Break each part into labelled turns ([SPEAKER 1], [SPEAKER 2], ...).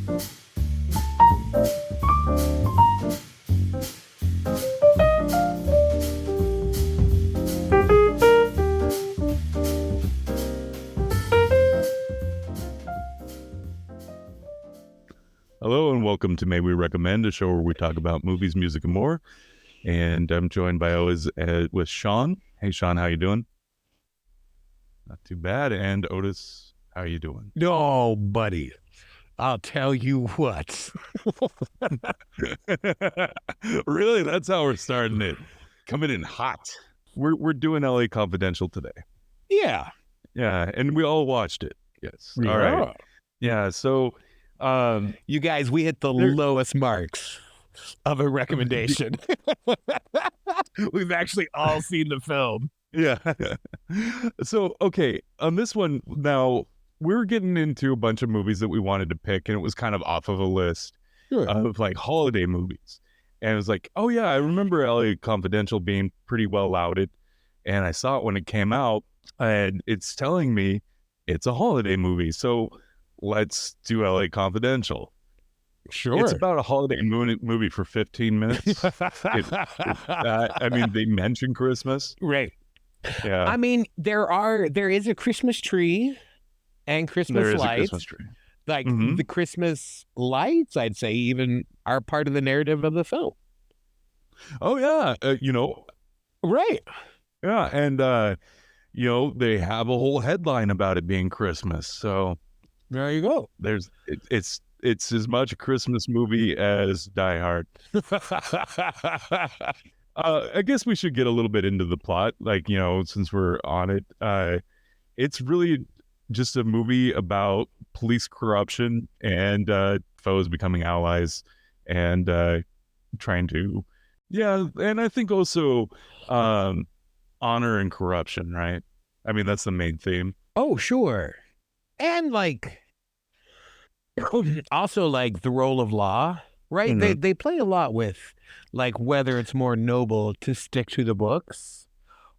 [SPEAKER 1] Hello and welcome to May We Recommend, a show where we talk about movies, music, and more. And I'm joined by always with Sean. Hey, Sean, how you doing? Not too bad. And Otis, how you doing?
[SPEAKER 2] No, buddy. I'll tell you what.
[SPEAKER 1] Really? That's how we're starting it. Coming in hot. We're doing LA Confidential today.
[SPEAKER 2] Yeah.
[SPEAKER 1] Yeah, and we all watched it. Yes.
[SPEAKER 2] Yeah.
[SPEAKER 1] All right. Yeah, so
[SPEAKER 2] You guys, we hit the lowest marks of a recommendation. We've actually all seen the film.
[SPEAKER 1] yeah. So, okay, on this one, now, we're getting into a bunch of movies that we wanted to pick, and it was kind of off of a list of, like, holiday movies. And it was like, oh, yeah, I remember LA Confidential being pretty well lauded, and I saw it when it came out, and it's telling me it's a holiday movie, so let's do LA Confidential.
[SPEAKER 2] Sure.
[SPEAKER 1] It's about a holiday movie for 15 minutes. I mean, they mention Christmas.
[SPEAKER 2] Right.
[SPEAKER 1] Yeah.
[SPEAKER 2] I mean, there is a Christmas tree and Christmas
[SPEAKER 1] There is
[SPEAKER 2] lights.
[SPEAKER 1] a Christmas tree.
[SPEAKER 2] Like the Christmas lights, I'd say, even are part of the narrative of the film.
[SPEAKER 1] Oh, yeah.
[SPEAKER 2] Right.
[SPEAKER 1] Yeah. And, they have a whole headline about it being Christmas. So
[SPEAKER 2] There you go.
[SPEAKER 1] it's as much a Christmas movie as Die Hard. I guess we should get a little bit into the plot, like, since we're on it. It's really just a movie about police corruption and foes becoming allies and trying to, and I think also honor and corruption, right? I mean, that's the main theme.
[SPEAKER 2] Oh, sure. And like also like the role of law, right?
[SPEAKER 1] Mhm.
[SPEAKER 2] They play a lot with like whether it's more noble to stick to the books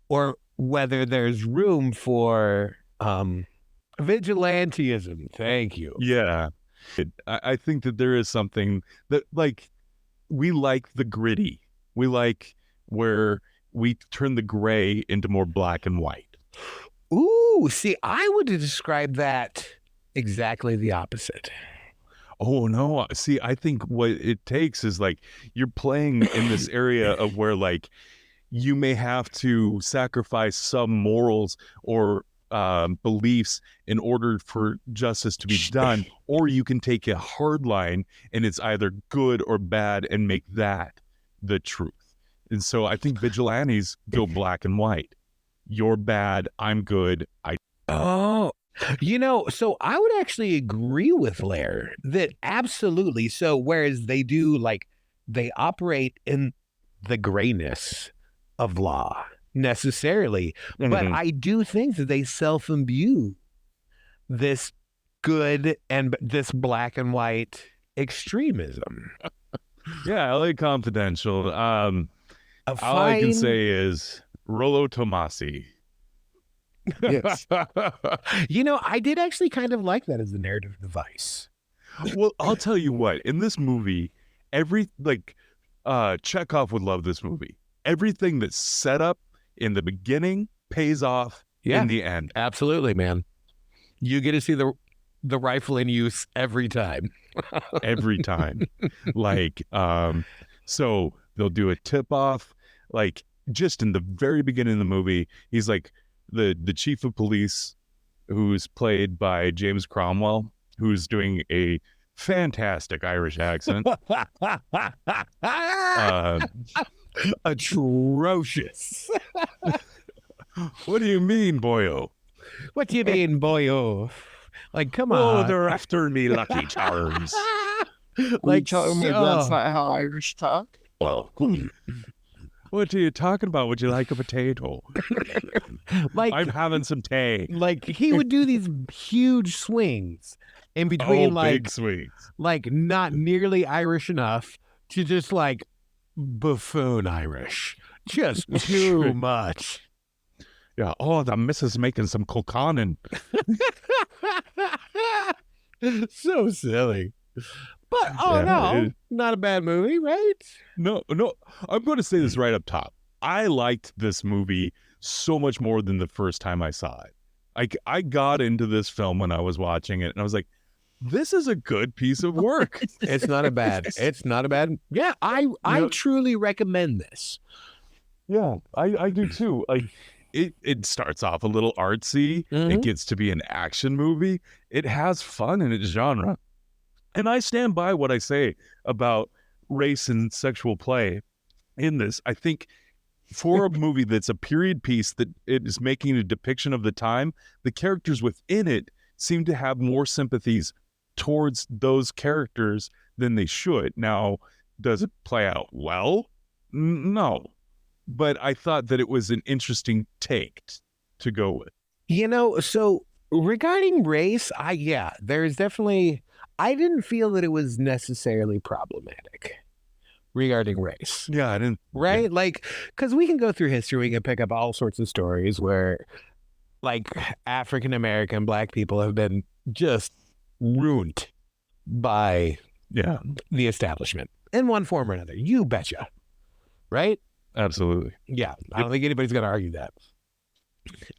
[SPEAKER 2] or whether there's room for vigilantism. Thank you.
[SPEAKER 1] Yeah. I think that there is something that, like, we like the gritty. We like where we turn the gray into more black and white.
[SPEAKER 2] Ooh, see, I would describe that exactly the opposite.
[SPEAKER 1] Oh, no. See, I think what it takes is, like, you're playing in this area of where, like, you may have to sacrifice some morals or beliefs in order for justice to be done, or you can take a hard line and it's either good or bad and make that the truth. And so I think vigilantes go black and white. You're bad, I'm good.
[SPEAKER 2] Oh, so I would actually agree with Lair that absolutely. So whereas they operate in the grayness of law necessarily, but I do think that they self-imbue this good and this black and white extremism.
[SPEAKER 1] Yeah, LA Confidential. All I can say is Rollo Tomasi.
[SPEAKER 2] Yes. I did actually kind of like that as a narrative device.
[SPEAKER 1] Well, I'll tell you what, in this movie, Chekhov would love this movie. Everything that's set up in the beginning pays off in the end.
[SPEAKER 2] Absolutely, man. You get to see the rifle in use every time.
[SPEAKER 1] Every time. Like, so they'll do a tip-off, like, just in the very beginning of the movie, he's like the chief of police, who's played by James Cromwell, who's doing a fantastic Irish accent.
[SPEAKER 2] Atrocious.
[SPEAKER 1] What do you mean, boyo?
[SPEAKER 2] What do you mean, boyo? Like, come on.
[SPEAKER 1] Oh, they're after me, Lucky Charms.
[SPEAKER 3] Like, tell me that's not how Irish talk.
[SPEAKER 1] Well, what are you talking about? Would you like a potato?
[SPEAKER 2] Like,
[SPEAKER 1] I'm having some tea.
[SPEAKER 2] Like, he would do these huge swings in between,
[SPEAKER 1] big swings.
[SPEAKER 2] Like, not nearly Irish enough to just, like, buffoon Irish. Just too much.
[SPEAKER 1] Yeah. Oh, the missus making some kokanen.
[SPEAKER 2] So silly. But
[SPEAKER 1] Yeah,
[SPEAKER 2] not a bad movie, right?
[SPEAKER 1] no, I'm going to say this right up top. I liked this movie so much more than the first time I saw it. I got into this film when I was watching it, and I was like, this is a good piece of work.
[SPEAKER 2] It's not a bad. It's not a bad. Yeah, I truly recommend this.
[SPEAKER 1] Yeah, I do too. Like it starts off a little artsy. It gets to be an action movie. It has fun in its genre. And I stand by what I say about race and sexual play in this. I think for a movie that's a period piece that it is making a depiction of the time, the characters within it seem to have more sympathies towards those characters than they should. Now, does it play out well? No. But I thought that it was an interesting take to go with.
[SPEAKER 2] So regarding race, there's definitely, I didn't feel that it was necessarily problematic regarding race.
[SPEAKER 1] Yeah, I didn't.
[SPEAKER 2] Right?
[SPEAKER 1] Yeah.
[SPEAKER 2] Like, because we can go through history, we can pick up all sorts of stories where, like, African American Black people have been just ruined by the establishment in one form or another. You betcha. Right?
[SPEAKER 1] Absolutely.
[SPEAKER 2] Yeah. I don't think anybody's going to argue that.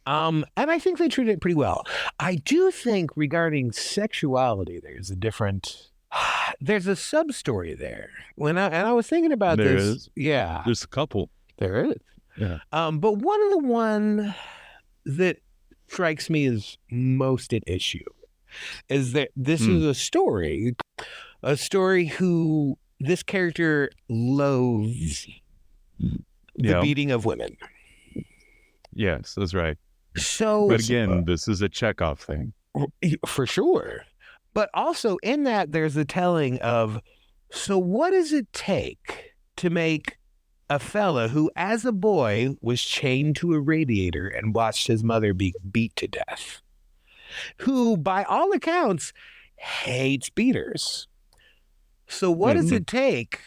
[SPEAKER 2] And I think they treated it pretty well. I do think regarding sexuality, there's a sub story there. I was thinking about
[SPEAKER 1] there
[SPEAKER 2] this.
[SPEAKER 1] Is.
[SPEAKER 2] Yeah.
[SPEAKER 1] There's a couple.
[SPEAKER 2] There is.
[SPEAKER 1] Yeah.
[SPEAKER 2] But one that strikes me as most at issue is that this is a story who this character loathes the beating of women.
[SPEAKER 1] Yes, that's right.
[SPEAKER 2] So,
[SPEAKER 1] but again, this is a Chekhov thing.
[SPEAKER 2] For sure. But also in that, there's a telling of, so what does it take to make a fella who, as a boy, was chained to a radiator and watched his mother be beat to death, who, by all accounts, hates beaters. So what does it take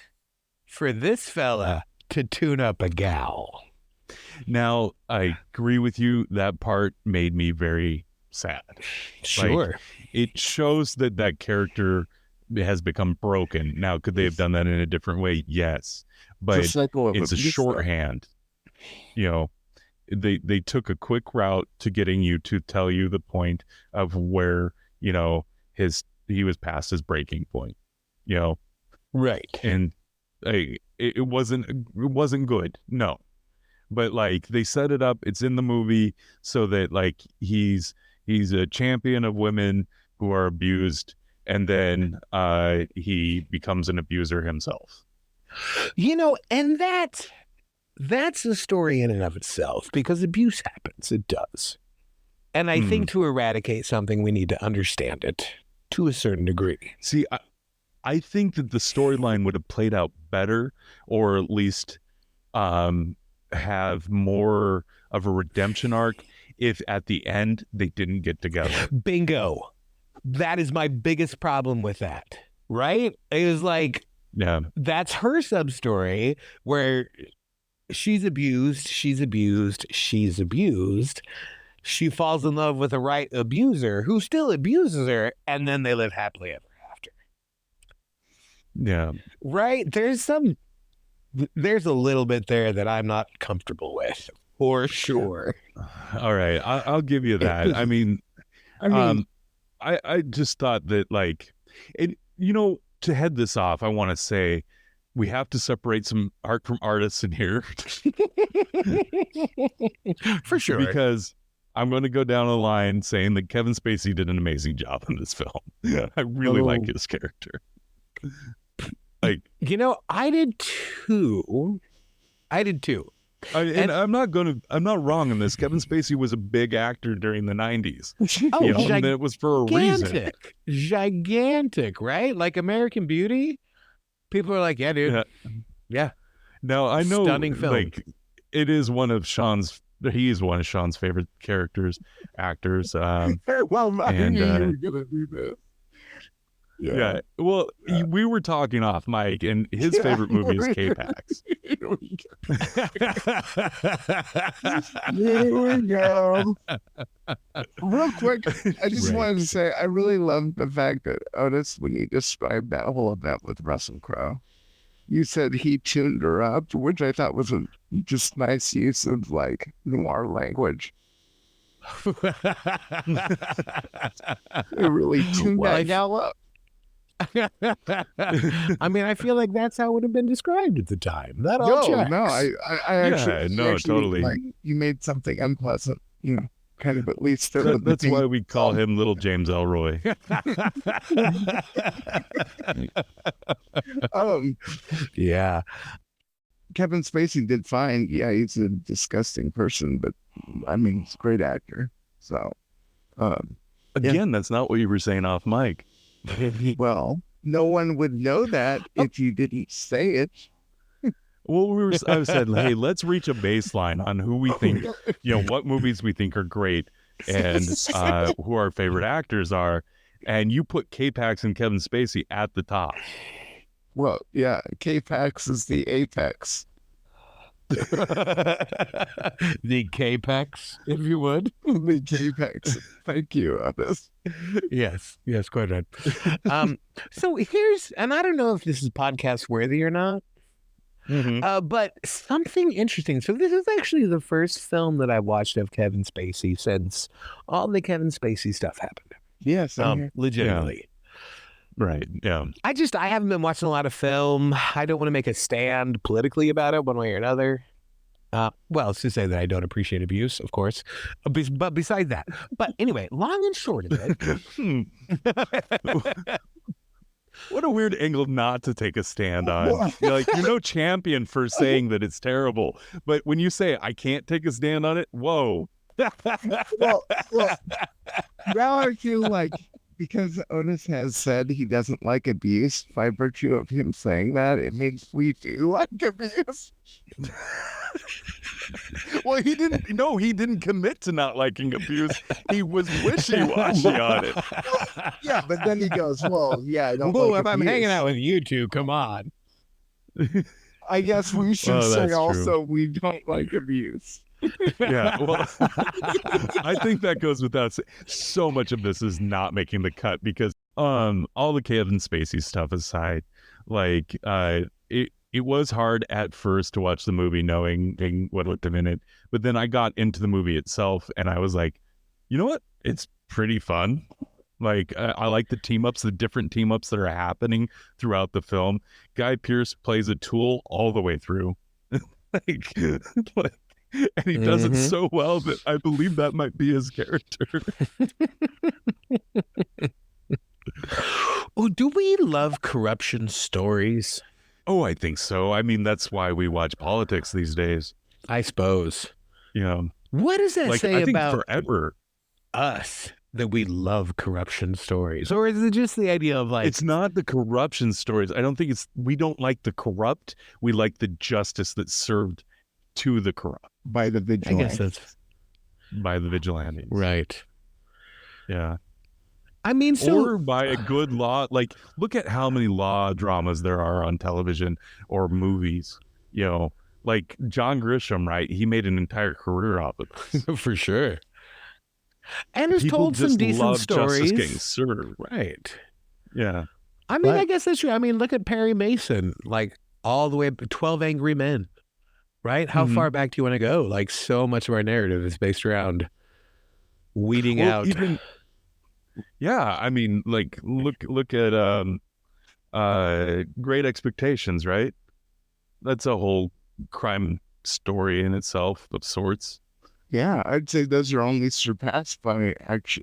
[SPEAKER 2] for this fella to tune up a gal?
[SPEAKER 1] Now, I agree with you. That part made me very sad.
[SPEAKER 2] Sure.
[SPEAKER 1] Like, it shows that character has become broken. Now, could they have done that in a different way? Yes. But it's a shorthand. They took a quick route to getting you to tell you the point of where, he was past his breaking point.
[SPEAKER 2] Right.
[SPEAKER 1] And it wasn't good. No. But like they set it up, it's in the movie so that like he's a champion of women who are abused, and then he becomes an abuser himself.
[SPEAKER 2] And that's a story in and of itself, because abuse happens. It does. And I think to eradicate something, we need to understand it to a certain degree.
[SPEAKER 1] See, I think that the storyline would have played out better, or at least have more of a redemption arc if at the end they didn't get together.
[SPEAKER 2] Bingo. That is my biggest problem with that. Right? It was like, that's her sub story where she's abused. She falls in love with a right abuser who still abuses her, and then they live happily ever after.
[SPEAKER 1] Yeah.
[SPEAKER 2] Right? There's a little bit there that I'm not comfortable with, for sure.
[SPEAKER 1] All right, I'll give you that. I mean, I just thought that, like, to head this off, I want to say we have to separate some art from artists in here.
[SPEAKER 2] For sure.
[SPEAKER 1] Because I'm going to go down the line saying that Kevin Spacey did an amazing job in this film. Yeah, I really like his character. Like,
[SPEAKER 2] I did too.
[SPEAKER 1] And I'm not wrong in this. Kevin Spacey was a big actor during the 90s. And it was for a reason.
[SPEAKER 2] Gigantic, right? Like American Beauty. People are like, yeah, dude. Yeah.
[SPEAKER 1] Now, I know,
[SPEAKER 2] stunning film.
[SPEAKER 1] Like, it is one of Sean's favorite actors.
[SPEAKER 3] Well, I knew you were gonna do this.
[SPEAKER 1] Yeah. Well, we were talking off mic, and his favorite movie is K-Pax.
[SPEAKER 3] Here we go. Real quick, I just wanted to say I really love the fact that Otis, when you described that whole event with Russell Crowe, you said he tuned her up, which I thought was a just nice use of like noir language. It really tuned that gal up.
[SPEAKER 2] I mean, I feel like that's how it would have been described at the time. That all checks.
[SPEAKER 3] No, I actually,
[SPEAKER 1] totally.
[SPEAKER 3] like you made something unpleasant, you know, kind of at least.
[SPEAKER 1] That's why we call him Little James Elroy.
[SPEAKER 2] Yeah.
[SPEAKER 3] Kevin Spacey did fine. Yeah, he's a disgusting person, but I mean, he's a great actor. So,
[SPEAKER 1] again, that's not what you were saying off mic.
[SPEAKER 3] Well, no one would know that if you didn't say it.
[SPEAKER 1] Well, I said, hey, let's reach a baseline on who we think, what movies we think are great and who our favorite actors are. And you put K-Pax and Kevin Spacey at the top.
[SPEAKER 3] Well, yeah, K-Pax is the apex.
[SPEAKER 2] The K-Pax, if you would.
[SPEAKER 3] The K-Pax. Thank you, Otis.
[SPEAKER 2] Yes, quite right. So here's, and I don't know if this is podcast worthy or not, but something interesting. So this is actually the first film that I watched of Kevin Spacey since all the Kevin Spacey stuff happened.
[SPEAKER 3] Yes,
[SPEAKER 2] legitimately.
[SPEAKER 1] Yeah. Right. Yeah.
[SPEAKER 2] I haven't been watching a lot of film. I don't want to make a stand politically about it one way or another. Well, it's to say that I don't appreciate abuse, of course. But besides that. But anyway, long and short of it.
[SPEAKER 1] What a weird angle not to take a stand on. You're no champion for saying that it's terrible. But when you say, I can't take a stand on it, whoa.
[SPEAKER 3] well, now I feel like because Otis has said he doesn't like abuse, by virtue of him saying that, it means we do like abuse.
[SPEAKER 1] Well, he didn't commit to not liking abuse. He was wishy-washy on it.
[SPEAKER 3] Yeah, but then he goes, well, yeah, I don't
[SPEAKER 2] well,
[SPEAKER 3] like
[SPEAKER 2] if
[SPEAKER 3] abuse.
[SPEAKER 2] I'm hanging out with you two, come on.
[SPEAKER 3] I guess we should say also we don't like abuse.
[SPEAKER 1] Yeah, well, I think that goes without saying. So much of this is not making the cut because all the Kevin Spacey stuff aside, like it was hard at first to watch the movie knowing what looked in it, but then I got into the movie itself and I was like, you know what? It's pretty fun. Like I like the team ups, the different team ups that are happening throughout the film. Guy Pearce plays a tool all the way through. And he does it so well that I believe that might be his character.
[SPEAKER 2] Oh, do we love corruption stories?
[SPEAKER 1] Oh, I think so. I mean, that's why we watch politics these days.
[SPEAKER 2] I suppose.
[SPEAKER 1] What
[SPEAKER 2] does that say
[SPEAKER 1] I think
[SPEAKER 2] about
[SPEAKER 1] forever
[SPEAKER 2] us that we love corruption stories? Or is it just the idea of like...
[SPEAKER 1] It's not the corruption stories. I don't think we don't like the corrupt. We like the justice that's served to the corrupt.
[SPEAKER 3] By the vigilantes.
[SPEAKER 2] I guess that's...
[SPEAKER 1] By the vigilantes.
[SPEAKER 2] Right.
[SPEAKER 1] Yeah.
[SPEAKER 2] I mean,
[SPEAKER 1] or by a good law. Like, look at how many law dramas there are on television or movies. Like John Grisham, right? He made an entire career off of this.
[SPEAKER 2] For sure. And has
[SPEAKER 1] People
[SPEAKER 2] told some decent
[SPEAKER 1] love
[SPEAKER 2] stories.
[SPEAKER 1] Justice getting served.
[SPEAKER 2] Right.
[SPEAKER 1] Yeah.
[SPEAKER 2] I mean, I guess that's true. I mean, look at Perry Mason, like all the way up to 12 Angry Men. Right? How far back do you want to go? Like, so much of our narrative is based around weeding out.
[SPEAKER 1] Yeah, I mean, like, look at Great Expectations, right? That's a whole crime story in itself of sorts.
[SPEAKER 3] Yeah, I'd say those are only surpassed by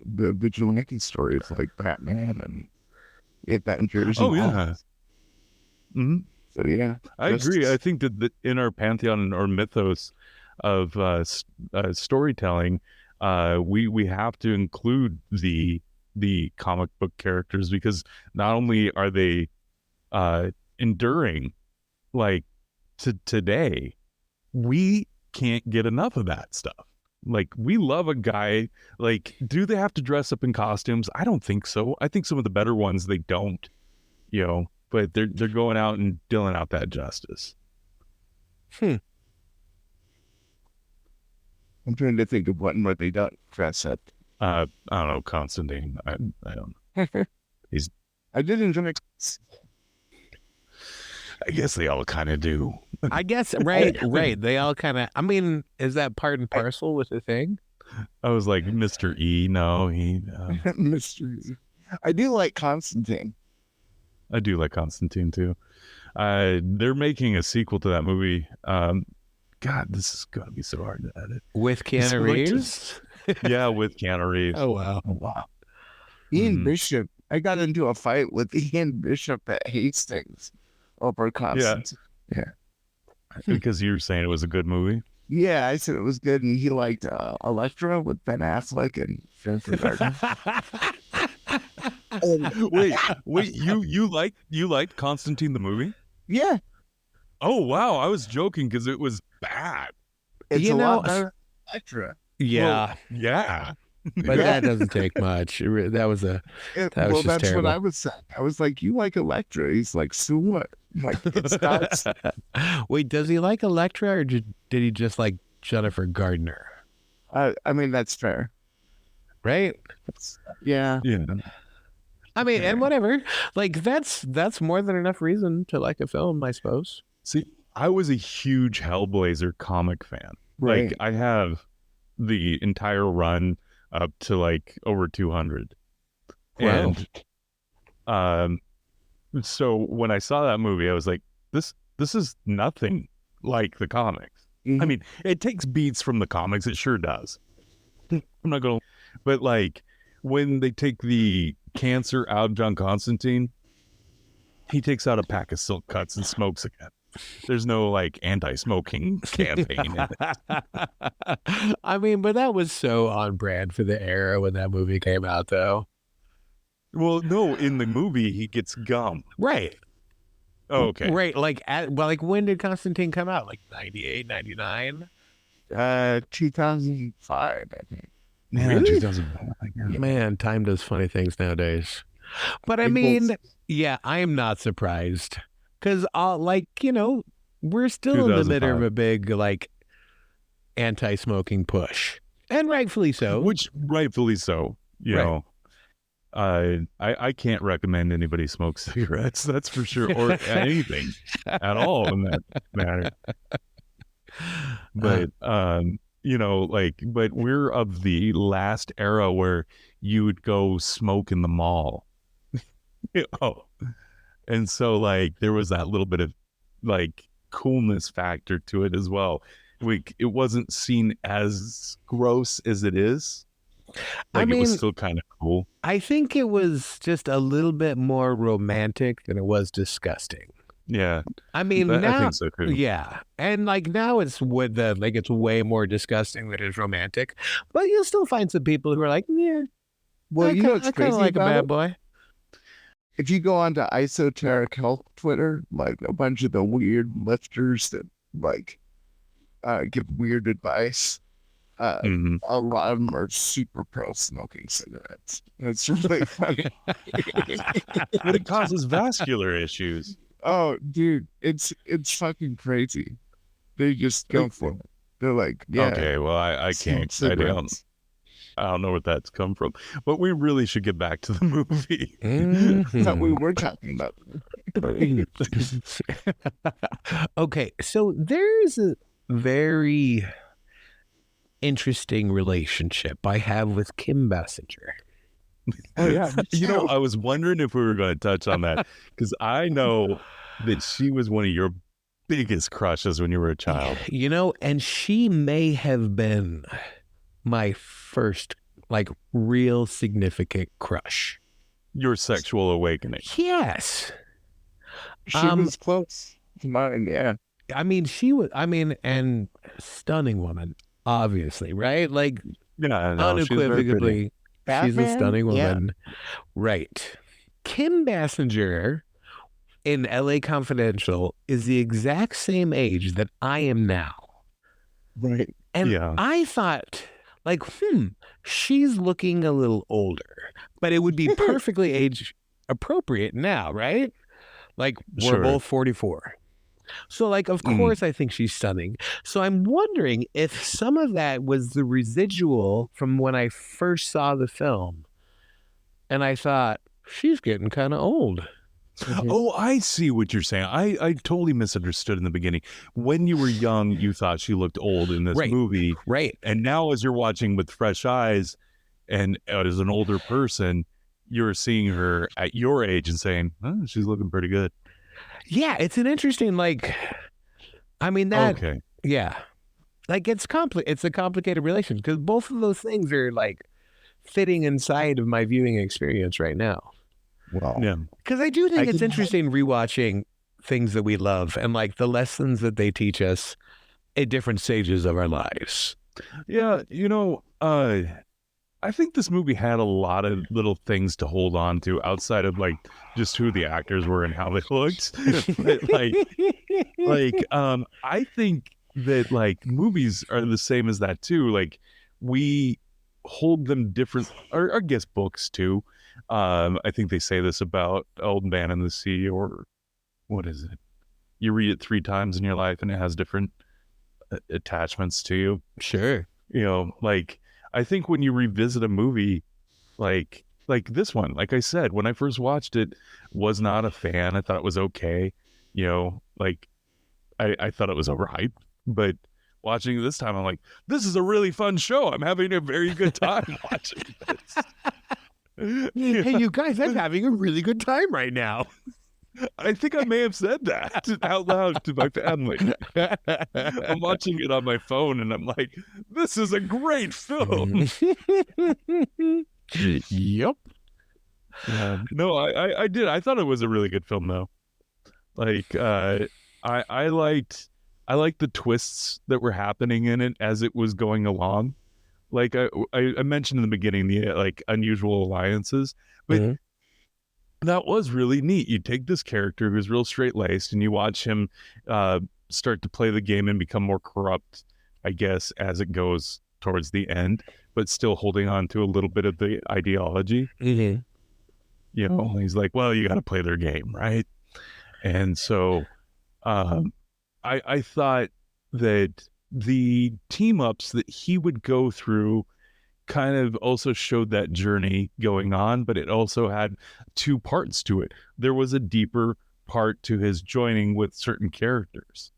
[SPEAKER 3] the vigilante stories like Batman and Avengers.
[SPEAKER 1] Oh, yeah. Mm-hmm.
[SPEAKER 3] So, yeah.
[SPEAKER 1] I agree. I think that in our pantheon or mythos of storytelling, we have to include the comic book characters because not only are they enduring, like to today, we can't get enough of that stuff. Like, we love a guy. Like, do they have to dress up in costumes? I don't think so. I think some of the better ones, they don't, but they're going out and dealing out that justice.
[SPEAKER 3] I'm trying to think of one where they don't dress up.
[SPEAKER 1] I don't know, Constantine. I don't know.
[SPEAKER 3] I did enjoy it.
[SPEAKER 1] I guess they all kind of do.
[SPEAKER 2] I guess, right. They all kind of, I mean, is that part and parcel with the thing?
[SPEAKER 1] I was like, Mr. E. No, he.
[SPEAKER 3] Mysteries. I do like Constantine.
[SPEAKER 1] I do like Constantine too. They're making a sequel to that movie. God, this is gonna be so hard to edit.
[SPEAKER 2] With Keanu Reeves?
[SPEAKER 1] Yeah, with Keanu Reeves.
[SPEAKER 2] Oh, wow.
[SPEAKER 3] Oh, wow. Ian Bishop. I got into a fight with Ian Bishop at Hastings over Constantine. Yeah.
[SPEAKER 1] Because you were saying it was a good movie.
[SPEAKER 3] Yeah, I said it was good, and he liked Electra with Ben Affleck and Jennifer Garner.
[SPEAKER 1] Wait, you liked Constantine the movie?
[SPEAKER 3] Yeah,
[SPEAKER 1] Oh wow, I was joking because it was bad.
[SPEAKER 3] it's
[SPEAKER 2] You
[SPEAKER 3] a
[SPEAKER 2] know,
[SPEAKER 3] lot better than Electra.
[SPEAKER 2] Yeah,
[SPEAKER 1] Yeah.
[SPEAKER 2] but that doesn't take much. That was That was
[SPEAKER 3] Well,
[SPEAKER 2] just
[SPEAKER 3] that's
[SPEAKER 2] terrible.
[SPEAKER 3] what I was saying. I was like, "You like Electra?" He's like, "So what?" I'm like, it's not.
[SPEAKER 2] Wait, does he like Electra or did he just like Jennifer Gardner?
[SPEAKER 3] I mean, that's fair.
[SPEAKER 2] Right?
[SPEAKER 3] Yeah.
[SPEAKER 1] Yeah.
[SPEAKER 2] I mean, and whatever. Like that's more than enough reason to like a film, I suppose.
[SPEAKER 1] See, I was a huge Hellblazer comic fan.
[SPEAKER 3] Right.
[SPEAKER 1] Like, I have the entire run up to like over 200.
[SPEAKER 2] Wow.
[SPEAKER 1] And so when I saw that movie, I was like, this is nothing like the comics.
[SPEAKER 3] Mhm.
[SPEAKER 1] I mean, it takes beats from the comics, it sure does. I'm not gonna, but like when they take the cancer out of John Constantine, he takes out a pack of silk cuts and smokes again. There's no like anti-smoking campaign in it.
[SPEAKER 2] I mean, but that was so on brand for the era when that movie came out, though.
[SPEAKER 1] Well, no, in the movie he gets gum.
[SPEAKER 2] Right.
[SPEAKER 1] Oh, okay.
[SPEAKER 2] Right. Like, when did Constantine come out? Like 98, 99?
[SPEAKER 3] 2005, I think.
[SPEAKER 1] Yeah,
[SPEAKER 2] Really?
[SPEAKER 1] 2005.
[SPEAKER 2] Man, time does funny things nowadays. But I
[SPEAKER 3] It
[SPEAKER 2] mean,
[SPEAKER 3] goes-
[SPEAKER 2] yeah, I am not surprised because, we're still in the middle of
[SPEAKER 1] 2005.
[SPEAKER 2] a big like anti-smoking push, and rightfully so.
[SPEAKER 1] Which rightfully so, you
[SPEAKER 2] Right.
[SPEAKER 1] know. I can't recommend anybody smoke cigarettes, that's for sure, or anything at all in that matter. But but we're of the last era where you would go smoke in the mall. And so like there was that little bit of like coolness factor to it as well. It wasn't seen as gross as it is. Like, it was still kind of cool.
[SPEAKER 2] I think it was just a little bit more romantic than it was disgusting.
[SPEAKER 1] Yeah,
[SPEAKER 2] I mean,
[SPEAKER 1] I
[SPEAKER 2] now,
[SPEAKER 1] think so too.
[SPEAKER 2] yeah, and like now it's it's way more disgusting than it's romantic, but you'll still find some people who are like, yeah,
[SPEAKER 3] Well, you know what's
[SPEAKER 2] I kind
[SPEAKER 3] crazy
[SPEAKER 2] of like a
[SPEAKER 3] about
[SPEAKER 2] bad
[SPEAKER 3] it?
[SPEAKER 2] boy.
[SPEAKER 3] If you go onto esoteric health Twitter, like a bunch of the weird lifters that like give weird advice,
[SPEAKER 1] Mhm.
[SPEAKER 3] a lot of them are super pro smoking cigarettes. It's really funny.
[SPEAKER 1] But it causes vascular issues.
[SPEAKER 3] Oh, dude, it's fucking crazy. They just go for it. They're like, yeah,
[SPEAKER 1] Okay, well, I
[SPEAKER 3] smoke
[SPEAKER 1] can't.
[SPEAKER 3] cigarettes.
[SPEAKER 1] I don't know where that's come from. But we really should get back to the movie.
[SPEAKER 3] That we were talking about.
[SPEAKER 2] Okay, so there's a very interesting relationship I have with Kim Basinger.
[SPEAKER 3] Oh yeah,
[SPEAKER 1] I was wondering if we were going to touch on that because I know that she was one of your biggest crushes when you were a child.
[SPEAKER 2] And she may have been my first like real significant crush.
[SPEAKER 1] Your sexual awakening.
[SPEAKER 2] Yes.
[SPEAKER 3] she was close to mine. Yeah,
[SPEAKER 2] I mean, and stunning woman, obviously, right? Like
[SPEAKER 1] Yeah, no, she's very pretty.
[SPEAKER 2] unequivocally, she's a
[SPEAKER 3] Batman?
[SPEAKER 2] stunning
[SPEAKER 3] Yeah.
[SPEAKER 2] woman. Right. Kim Basinger in LA Confidential is the exact same age that I am now.
[SPEAKER 3] right.
[SPEAKER 2] And
[SPEAKER 1] Yeah.
[SPEAKER 2] I thought like, she's looking a little older, but it would be perfectly age appropriate now, right? Like, we're
[SPEAKER 1] Sure.
[SPEAKER 2] both 44. So, like, of course, I think she's stunning. So I'm wondering if some of that was the residual from when I first saw the film. And I thought, she's getting kind of old.
[SPEAKER 1] Oh, I see what you're saying. I totally misunderstood in the beginning. When you were young, you thought she looked old in this
[SPEAKER 2] Right.
[SPEAKER 1] movie.
[SPEAKER 2] Right.
[SPEAKER 1] And now as you're watching with fresh eyes and as an older person, you're seeing her at your age and saying, oh, she's looking pretty good.
[SPEAKER 2] Yeah, it's an interesting, like, I mean, that,
[SPEAKER 1] Okay.
[SPEAKER 2] yeah. Like, it's a complicated relation because both of those things are, like, fitting inside of my viewing experience right now.
[SPEAKER 3] Well,
[SPEAKER 1] Yeah.
[SPEAKER 2] Because I do think it's interesting rewatching things that we love and, like, the lessons that they teach us at different stages of our lives.
[SPEAKER 1] Yeah, I think this movie had a lot of little things to hold on to outside of like just who the actors were and how they looked. But, I think that like movies are the same as that too. Like we hold them different, or I guess books too. I think they say this about Old Man and the Sea, or what is it? You read it 3 times in your life and it has different attachments to you.
[SPEAKER 2] Sure.
[SPEAKER 1] Like I think when you revisit a movie like this one, like I said, when I first watched it, was not a fan. I thought it was okay. Like I thought it was all right. But watching it this time, I'm like, this is a really fun show. I'm having a very good time watching this.
[SPEAKER 2] Hey, you guys, I'm having a really good time right now.
[SPEAKER 1] I think I may have said that out loud to my family. I'm watching it on my phone and I'm like, this is a great film.
[SPEAKER 2] Yep.
[SPEAKER 1] No, I did. I thought it was a really good film though. Like, I liked the twists that were happening in it as it was going along. Like I mentioned in the beginning, the like unusual alliances, but that was really neat. You take this character who's real straight-laced and you watch him start to play the game and become more corrupt, I guess, as it goes towards the end, but still holding on to a little bit of the ideology. He's like, well, you got to play their game, right? And so I thought that the team-ups that he would go through kind of also showed that journey going on, but it also had 2 parts to it. There was a deeper part to his joining with certain characters.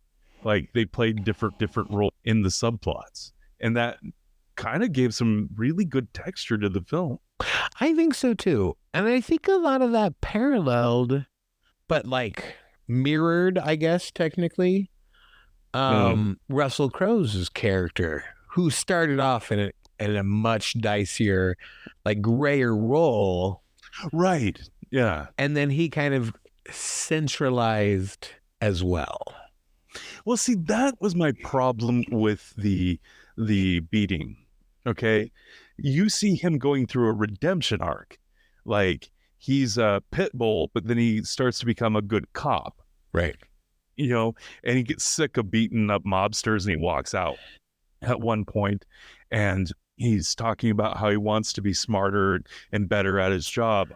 [SPEAKER 1] Like they played different roles in the subplots. And that kind of gave some really good texture to the film.
[SPEAKER 2] I think so too. And I think a lot of that paralleled, but like mirrored, I guess, technically, Russell Crowe's character, who started off in a much dicier, like grayer role.
[SPEAKER 1] Right. Yeah.
[SPEAKER 2] And then he kind of centralized as well.
[SPEAKER 1] Well, see, that was my problem with the beating. Okay. You see him going through a redemption arc. Like he's a pit bull, but then he starts to become a good cop.
[SPEAKER 2] Right.
[SPEAKER 1] And he gets sick of beating up mobsters and he walks out at one point, and he's talking about how he wants to be smarter and better at his job.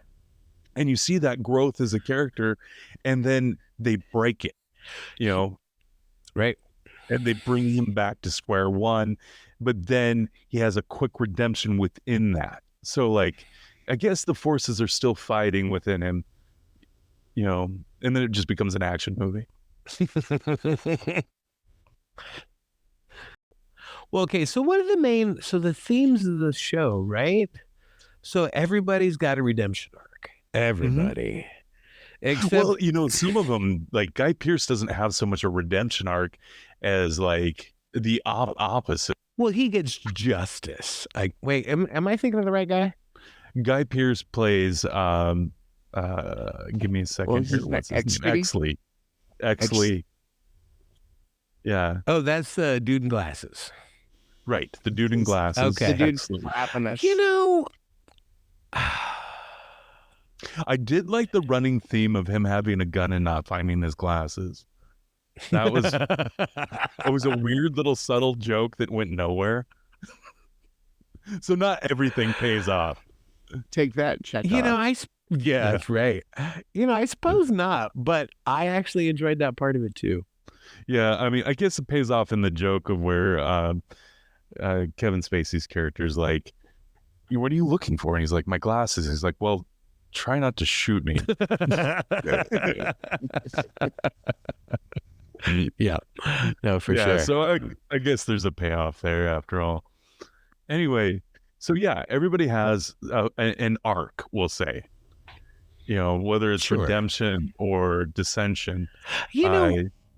[SPEAKER 1] And you see that growth as a character, and then they break it,
[SPEAKER 2] right?
[SPEAKER 1] And they bring him back to square one, but then he has a quick redemption within that. So like, I guess the forces are still fighting within him, and then it just becomes an action movie.
[SPEAKER 2] Well, okay, so what are the themes of the show, right? So everybody's got a redemption arc. Everybody. Except,
[SPEAKER 1] well, some of them, like Guy Pearce doesn't have so much a redemption arc as like the opposite.
[SPEAKER 2] Well, he gets justice. Like, wait, am I thinking of the right guy?
[SPEAKER 1] Guy Pearce plays, give me a second here. What's his name? Exley. Yeah.
[SPEAKER 2] Oh, that's the dude in glasses.
[SPEAKER 1] Right. The dude in glasses.
[SPEAKER 2] Okay.
[SPEAKER 3] The dude flapping us.
[SPEAKER 1] I did like the running theme of him having a gun and not finding his glasses. That was it was a weird little subtle joke that went nowhere. So not everything pays off.
[SPEAKER 3] Take that, check.
[SPEAKER 2] Yeah, that's right. I suppose not, but I actually enjoyed that part of it too.
[SPEAKER 1] Yeah, I mean, I guess it pays off in the joke of where Kevin Spacey's character is like, what are you looking for? And he's like, my glasses. He's like, well, try not to shoot me.
[SPEAKER 2] Yeah, no, for sure.
[SPEAKER 1] So I guess there's a payoff there after all. Anyway, so yeah, everybody has an arc, we'll say. Whether it's
[SPEAKER 2] Sure.
[SPEAKER 1] redemption or dissension.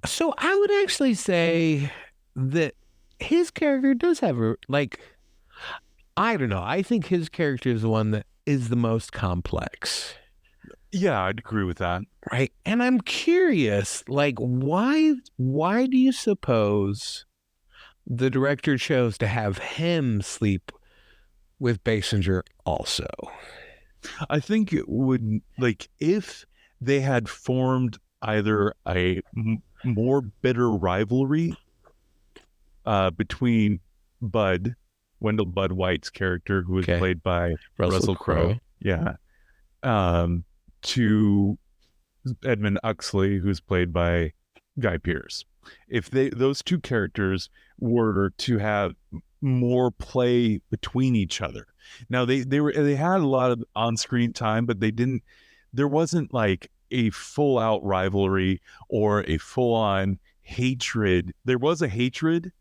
[SPEAKER 2] So I would actually say that his character does have I don't know. I think his character is the one that is the most complex.
[SPEAKER 1] Yeah, I'd agree with that.
[SPEAKER 2] Right. And I'm curious, why do you suppose the director chose to have him sleep with Basinger also?
[SPEAKER 1] I think it would, if they had formed either a more bitter rivalry between Wendell Bud White's character, who was played by Russell Crowe. Yeah. To Edmund Exley, who's played by Guy Pearce. If those two characters were to have more play between each other. Now they had a lot of on-screen time, but there wasn't like a full-out rivalry or a full-on hatred. There was a hatred,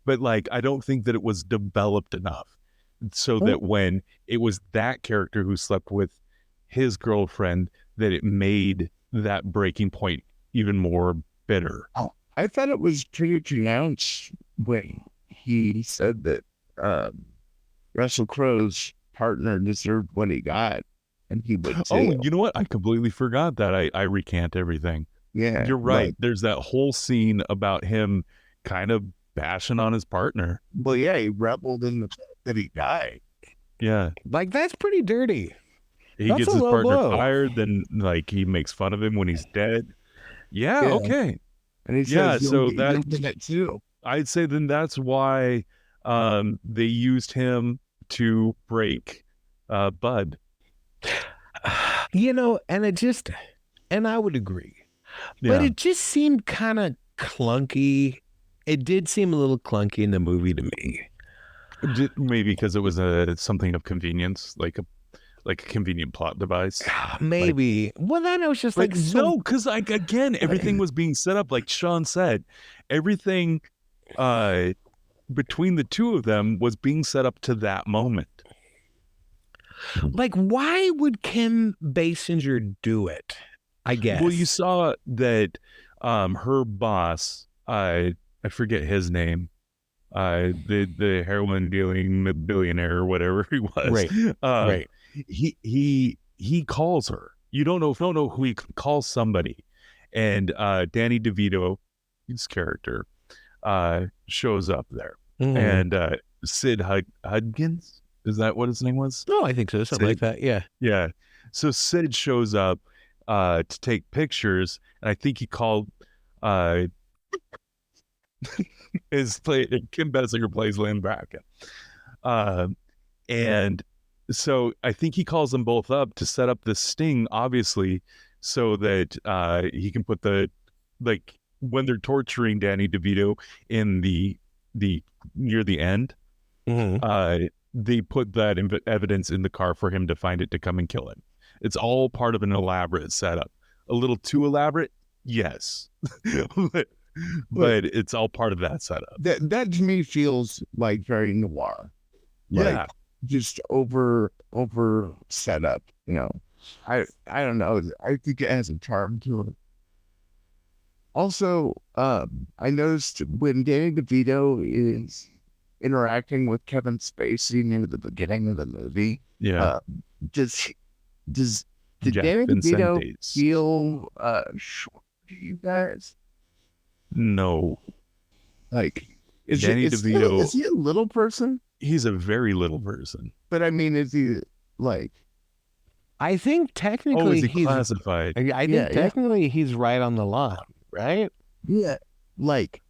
[SPEAKER 1] but I don't think that it was developed enough so that when it was that character who slept with his girlfriend, that it made that breaking point even more bitter.
[SPEAKER 3] Oh, I thought it was pretty pronounced when he said that Russell Crowe's partner deserved what he got, and he would.
[SPEAKER 1] Oh, you know what? I completely forgot that. I recant everything.
[SPEAKER 3] Yeah,
[SPEAKER 1] you're right. There's that whole scene about him kind of bashing on his partner.
[SPEAKER 3] Well, yeah, he rebelled in the fact that he died.
[SPEAKER 1] Yeah,
[SPEAKER 2] that's pretty dirty.
[SPEAKER 1] He gets his partner fired, then he makes fun of him when he's dead. Yeah. Okay.
[SPEAKER 3] And he says,
[SPEAKER 1] so
[SPEAKER 3] that too.
[SPEAKER 1] I'd say then that's why they used him to break Bud.
[SPEAKER 2] And I would agree, but it just seemed kind of clunky. It did seem a little clunky in the movie to me.
[SPEAKER 1] Maybe because it was something of convenience, like a convenient plot device.
[SPEAKER 2] Maybe. Then I was just
[SPEAKER 1] no, because again, everything was being set up. Like Sean said, everything between the two of them was being set up to that moment.
[SPEAKER 2] Why would Kim Basinger do it? I guess.
[SPEAKER 1] Well, you saw that her boss, I forget his name, the heroin dealing billionaire or whatever he was.
[SPEAKER 2] Right.
[SPEAKER 1] He calls her. You don't know who he calls somebody, and Danny DeVito, his character, shows up there, and Sid Hudgens, is that what his name was?
[SPEAKER 2] No, I think so. Something like that.
[SPEAKER 1] Yeah. So Sid shows up to take pictures, and I think he called Kim Basinger plays Lynn Bracken, and so I think he calls them both up to set up this sting, obviously, so that he can put when they're torturing Danny DeVito in the near the end, they put that evidence in the car for him to find it to come and kill him. It's all part of an elaborate setup. A little too elaborate, yes, but it's all part of that setup.
[SPEAKER 3] That to me feels like very noir.
[SPEAKER 1] Yeah.
[SPEAKER 3] Just over setup, I don't know. I think it has a charm to it. Also, I noticed when Danny DeVito is interacting with Kevin Spacey near the beginning of the movie, does Danny DeVito feel short to you guys?
[SPEAKER 1] No.
[SPEAKER 3] Is
[SPEAKER 1] Danny DeVito,
[SPEAKER 3] is he a little person?
[SPEAKER 1] He's a very little person.
[SPEAKER 3] But I mean, is he
[SPEAKER 2] I think technically
[SPEAKER 1] he's classified.
[SPEAKER 2] I think technically he's right on the line, right?
[SPEAKER 3] Yeah.
[SPEAKER 2] Like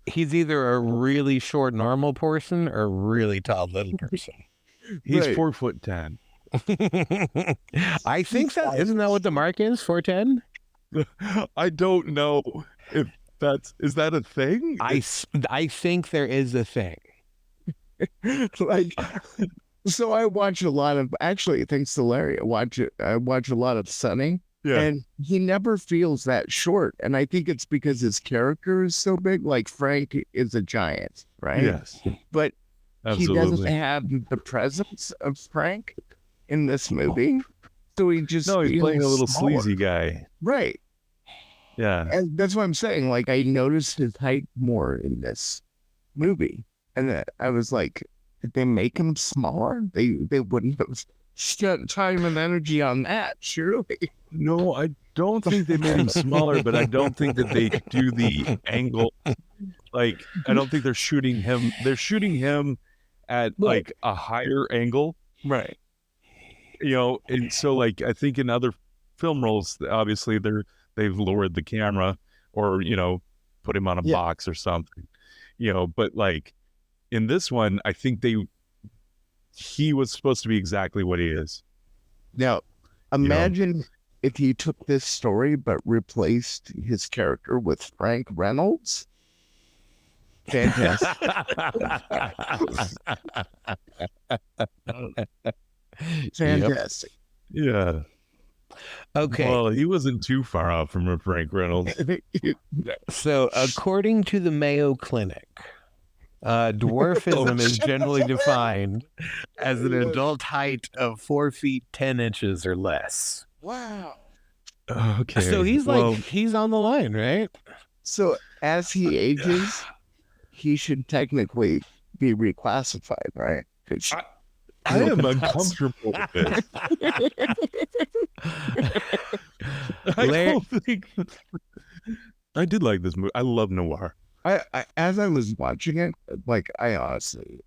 [SPEAKER 2] he's either a really short normal person or a really tall little person.
[SPEAKER 1] He's
[SPEAKER 3] Right.
[SPEAKER 1] 4'10".
[SPEAKER 2] I think so. Isn't that what the mark is? 4'10"?
[SPEAKER 1] I don't know if is that a thing?
[SPEAKER 2] I think there is a thing.
[SPEAKER 3] Like, so I watch a lot of, actually, thanks to Larry, I watch a lot of Sunny,
[SPEAKER 1] Yeah.
[SPEAKER 3] and he never feels that short. And I think it's because his character is so big. Like, Frank is a giant, right?
[SPEAKER 1] Yes.
[SPEAKER 3] But he doesn't
[SPEAKER 1] Absolutely.
[SPEAKER 3] have the presence of Frank in this movie. So he just
[SPEAKER 1] No, he's playing a little
[SPEAKER 3] smaller.
[SPEAKER 1] sleazy guy.
[SPEAKER 3] Right.
[SPEAKER 1] Yeah.
[SPEAKER 3] And that's what I'm saying. Like, I noticed his height more in this movie. And I was like, did they make him smaller? They wouldn't have spent time and energy on that, surely.
[SPEAKER 1] No, I don't think they made him smaller, but I don't think that they do the angle. Like, I don't think they're shooting him. They're shooting him at like a higher angle.
[SPEAKER 3] Right.
[SPEAKER 1] And so like I think in other film roles, obviously they've lowered the camera or, put him on a box or something. But like in this one, I think he was supposed to be exactly what he is.
[SPEAKER 3] Now, imagine if you took this story but replaced his character with Frank Reynolds. Fantastic. Fantastic.
[SPEAKER 1] Yeah.
[SPEAKER 2] Okay.
[SPEAKER 1] Well, he wasn't too far off from Frank Reynolds.
[SPEAKER 2] So, according to the Mayo Clinic, dwarfism is generally defined as an adult height of 4 feet 10 inches or less.
[SPEAKER 3] Wow.
[SPEAKER 1] Okay.
[SPEAKER 2] So he's he's on the line, right?
[SPEAKER 3] So as he ages, he should technically be reclassified, right?
[SPEAKER 1] I am uncomfortable with this. I don't think. I did like this movie. I love noir.
[SPEAKER 3] I as I was watching it, like I honestly,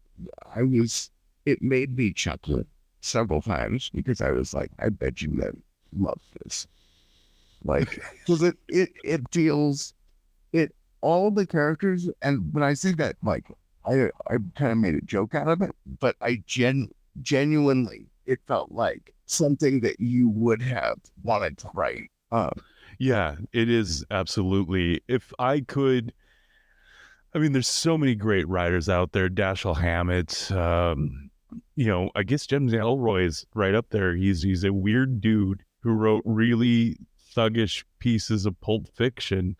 [SPEAKER 3] it made me chuckle several times because I was like, I bet you men love this. Like, because it deals, all the characters, and when I say that, like, I kind of made a joke out of it, but I genuinely, it felt like something that you would have wanted to write.
[SPEAKER 1] Yeah, it is absolutely. If I could, I mean, there's so many great writers out there. Dashiell Hammett, I guess James Ellroy is right up there. He's a weird dude who wrote really thuggish pieces of pulp fiction,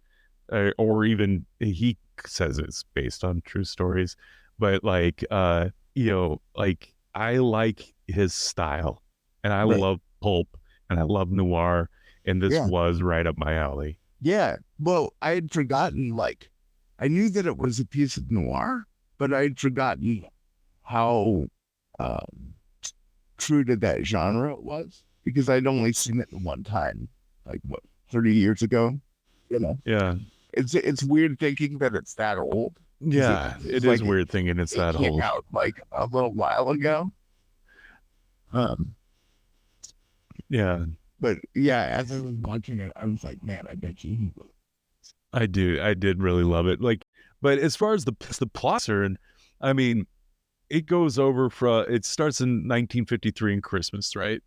[SPEAKER 1] or even he says it's based on true stories. But like, like I like his style, and I love pulp, and I love noir, and this was right up my alley.
[SPEAKER 3] Yeah. Well, I had forgotten, like, I knew that it was a piece of noir, but I'd forgotten how true to that genre it was because I'd only seen it one time, like 30 years ago.
[SPEAKER 1] Yeah.
[SPEAKER 3] It's weird thinking that it's that old.
[SPEAKER 1] Yeah, it is weird thinking it's that old.
[SPEAKER 3] Out like a little while ago.
[SPEAKER 1] Yeah.
[SPEAKER 3] But yeah, as I was watching it, I was like, man, I bet you.
[SPEAKER 1] I did really love it. Like, but as far as the plots are, and I mean, it goes over it starts in 1953 in Christmas, right?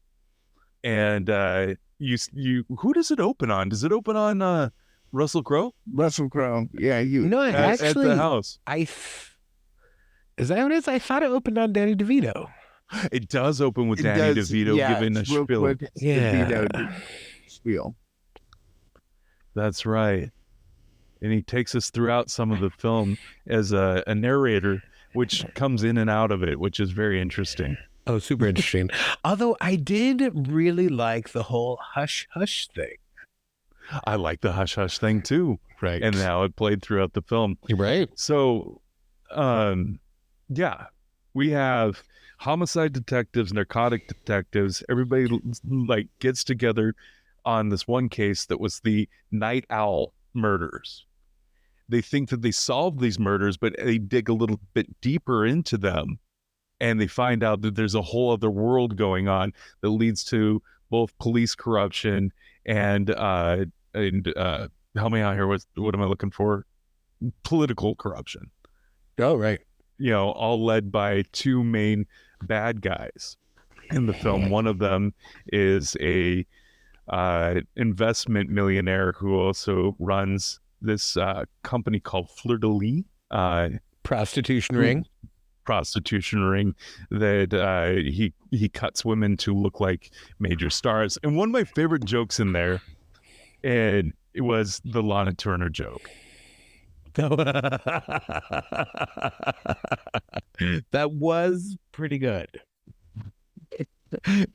[SPEAKER 1] And who does it open on? Does it open on Russell Crowe?
[SPEAKER 3] Russell Crowe, yeah,
[SPEAKER 2] No, actually,
[SPEAKER 1] at the house.
[SPEAKER 2] Is that what it is? I thought it opened on Danny DeVito.
[SPEAKER 1] It does open with Danny DeVito giving a spiel.
[SPEAKER 3] DeVito spiel.
[SPEAKER 1] That's right. And he takes us throughout some of the film as a narrator, which comes in and out of it, which is very interesting.
[SPEAKER 2] Oh, super interesting. Although I did really like the whole hush hush thing.
[SPEAKER 1] I like the hush hush thing too.
[SPEAKER 2] Right.
[SPEAKER 1] And how it played throughout the film.
[SPEAKER 2] Right.
[SPEAKER 1] So, we have homicide detectives, narcotic detectives. Everybody like gets together on this one case that was the Night Owl murders. They think that they solved these murders, but they dig a little bit deeper into them, and they find out that there's a whole other world going on that leads to both police corruption and help me out here. What am I looking for? Political corruption.
[SPEAKER 2] Oh, right.
[SPEAKER 1] All led by two main bad guys in the film. One of them is a investment millionaire who also runs this company called Fleur de Lis,
[SPEAKER 2] Prostitution ring.
[SPEAKER 1] that he cuts women to look like major stars. And one of my favorite jokes in there, and it was the Lana Turner joke.
[SPEAKER 2] That was pretty good.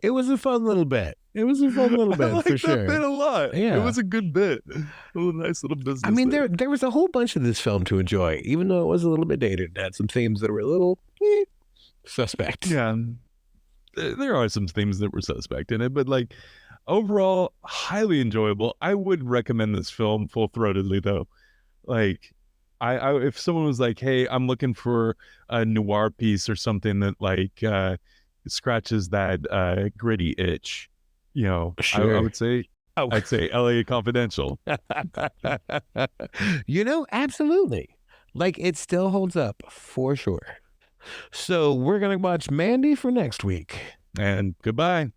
[SPEAKER 2] It was a fun little bit. It was a fun little bit,
[SPEAKER 1] I like
[SPEAKER 2] for
[SPEAKER 1] that
[SPEAKER 2] sure.
[SPEAKER 1] bit a lot.
[SPEAKER 2] Yeah.
[SPEAKER 1] It was a good bit. It was a nice little business.
[SPEAKER 2] I mean, there was a whole bunch of this film to enjoy, even though it was a little bit dated. It had some themes that were a little suspect.
[SPEAKER 1] Yeah, there are some themes that were suspect in it, but like overall, highly enjoyable. I would recommend this film full-throatedly, though. Like, I if someone was like, "Hey, I'm looking for a noir piece or something that like scratches that gritty itch," you know,
[SPEAKER 2] Sure.
[SPEAKER 1] I would say.
[SPEAKER 2] Oh.
[SPEAKER 1] I'd say LA Confidential.
[SPEAKER 2] You know, absolutely. Like, it still holds up for sure. So we're going to watch Mandy for next week.
[SPEAKER 1] And goodbye.